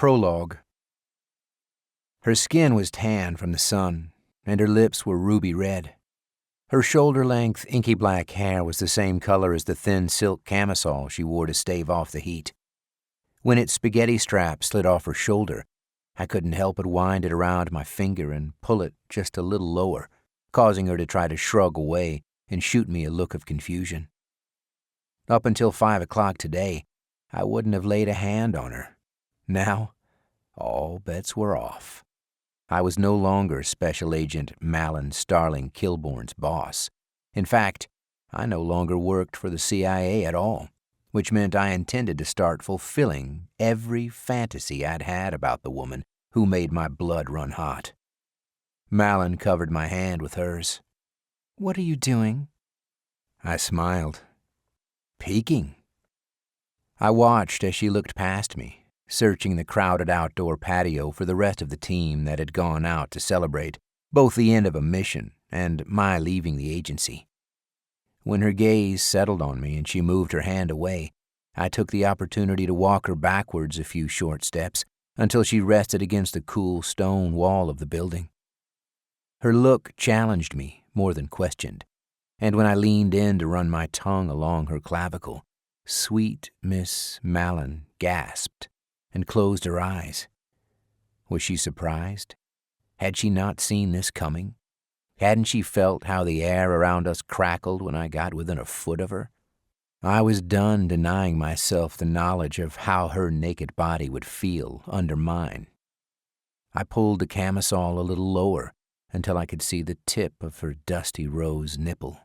Prologue. Her skin was tan from the sun, and her lips were ruby red. Her shoulder-length, inky black hair was the same color as the thin silk camisole she wore to stave off the heat. When its spaghetti strap slid off her shoulder, I couldn't help but wind it around my finger and pull it just a little lower, causing her to try to shrug away and shoot me a look of confusion. Up until 5 o'clock today, I wouldn't have laid a hand on her. Now, all bets were off. I was no longer Special Agent Malin Starling Kilbourne's boss. In fact, I no longer worked for the CIA at all, which meant I intended to start fulfilling every fantasy I'd had about the woman who made my blood run hot. Malin covered my hand with hers. "What are you doing?" I smiled. "Peeking." I watched as she looked past me, searching the crowded outdoor patio for the rest of the team that had gone out to celebrate both the end of a mission and my leaving the agency. When her gaze settled on me and she moved her hand away, I took the opportunity to walk her backwards a few short steps until she rested against the cool stone wall of the building. Her look challenged me more than questioned, and when I leaned in to run my tongue along her clavicle, sweet Miss Malin gasped and closed her eyes. Was she surprised? Had she not seen this coming? Hadn't she felt how the air around us crackled when I got within a foot of her? I was done denying myself the knowledge of how her naked body would feel under mine. I pulled the camisole a little lower until I could see the tip of her dusty rose nipple.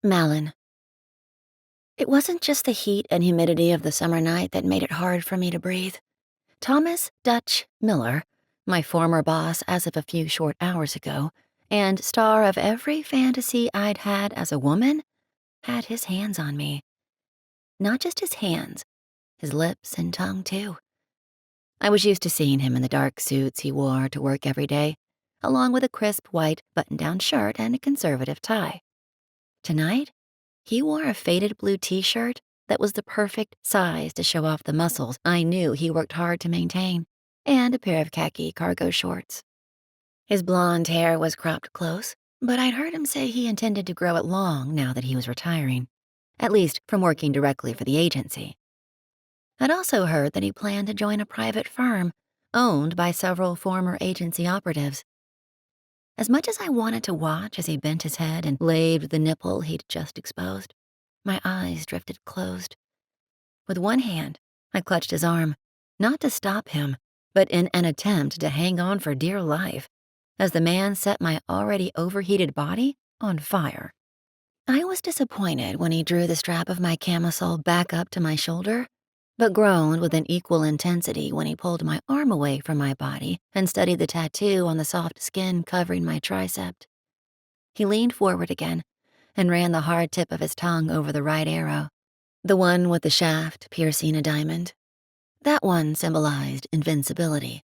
Malin. It wasn't just the heat and humidity of the summer night that made it hard for me to breathe. Thomas Dutch Miller, my former boss as of a few short hours ago, and star of every fantasy I'd had as a woman, had his hands on me. Not just his hands, his lips and tongue too. I was used to seeing him in the dark suits he wore to work every day, along with a crisp white button-down shirt and a conservative tie. Tonight, he wore a faded blue t-shirt that was the perfect size to show off the muscles I knew he worked hard to maintain, and a pair of khaki cargo shorts. His blonde hair was cropped close, but I'd heard him say he intended to grow it long now that he was retiring, at least from working directly for the agency. I'd also heard that he planned to join a private firm owned by several former agency operatives. As much as I wanted to watch as he bent his head and laved the nipple he'd just exposed, my eyes drifted closed. With one hand, I clutched his arm, not to stop him, but in an attempt to hang on for dear life, as the man set my already overheated body on fire. I was disappointed when he drew the strap of my camisole back up to my shoulder, but groaned with an equal intensity when he pulled my arm away from my body and studied the tattoo on the soft skin covering my tricep. He leaned forward again and ran the hard tip of his tongue over the right arrow, the one with the shaft piercing a diamond. That one symbolized invincibility.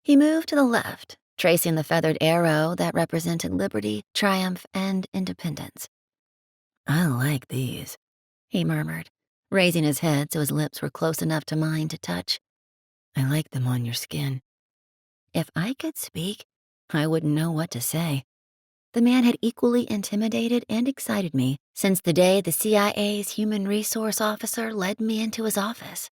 He moved to the left, tracing the feathered arrow that represented liberty, triumph, and independence. "I like these," he murmured, raising his head so his lips were close enough to mine to touch. "I like them on your skin." If I could speak, I wouldn't know what to say. The man had equally intimidated and excited me since the day the CIA's human resource officer led me into his office.